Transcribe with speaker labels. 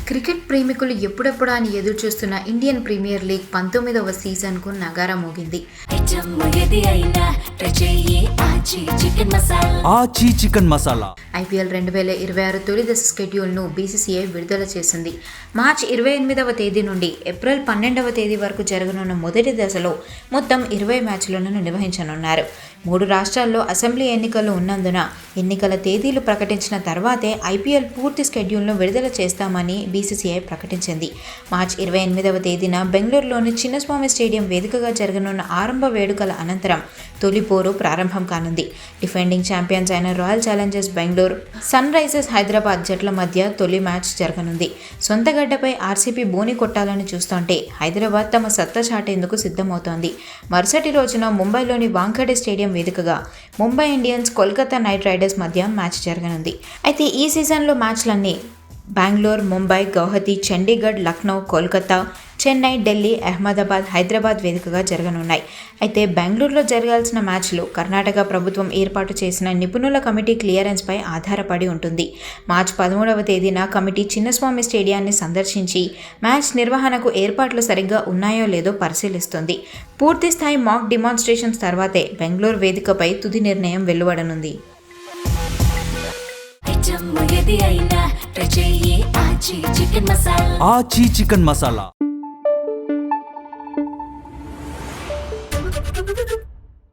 Speaker 1: Cricket ప్రేమికులు ఎప్పుడెప్పుడా అని ఎదురు చూస్తున్న ఇండియన్ ప్రీమియర్ లీగ్ 19వ సీజన్కు నగారా మోగింది. ఐపీఎల్ 2026 తొలి దశ షెడ్యూల్ను బీసీసీఐ విడుదల చేసింది. మార్చి 28వ తేదీ నుండి ఏప్రిల్ 12వ తేదీ వరకు జరగనున్న మొదటి దశలో మొత్తం 20 మ్యాచ్లను నిర్వహించనున్నారు. 3 రాష్ట్రాల్లో అసెంబ్లీ ఎన్నికలు ఉన్నందున ఎన్నికల తేదీలు ప్రకటించిన తర్వాతే ఐపీఎల్ పూర్తి షెడ్యూల్ను విడుదల చేస్తామని బీసీసీఐ ప్రకటించింది. మార్చి 28వ తేదీన బెంగళూరులోని చిన్నస్వామి స్టేడియం వేదికగా జరగనున్న ఆరంభ వేడుకల అనంతరం తొలి పోరు ప్రారంభం కానుంది. డిఫెండింగ్ ఛాంపియన్స్ అయిన royal challengers Bengaluru, sun risers Hyderabad జట్ల మధ్య తొలి మ్యాచ్ జరగనుంది. సొంత గడ్డపై ఆర్సీబీ బోని కొట్టాలని చూస్తుంటే హైదరాబాద్ తమ సత్తా చాటేందుకు సిద్ధమవుతోంది. మరుసటి రోజున ముంబైలోని వాంఖడే స్టేడియం వేదికగా Mumbai Indians, Kolkata night riders మధ్య మ్యాచ్ జరగనుంది. అయితే ఈ సీజన్లో మ్యాచ్లన్నీ బెంగళూరు, ముంబై, గౌహతి, చండీగఢ్, లక్నో, కోల్కతా, చెన్నై, ఢిల్లీ, అహ్మదాబాద్, హైదరాబాద్ వేదికగా జరగనున్నాయి. అయితే బెంగళూరులో జరగాల్సిన మ్యాచ్లు కర్ణాటక ప్రభుత్వం ఏర్పాటు చేసిన నిపుణుల కమిటీ క్లియరెన్స్పై ఆధారపడి ఉంటుంది. మార్చి 13వ తేదీన కమిటీ చిన్నస్వామి స్టేడియాన్ని సందర్శించి మ్యాచ్ నిర్వహణకు ఏర్పాట్లు సరిగ్గా ఉన్నాయో లేదో పరిశీలిస్తుంది. పూర్తి స్థాయి మాక్ డిమాన్స్ట్రేషన్స్ తర్వాతే బెంగళూరు వేదికపై తుది నిర్ణయం వెలువడనుంది.
Speaker 2: ఆచి చికెన్ మసాలా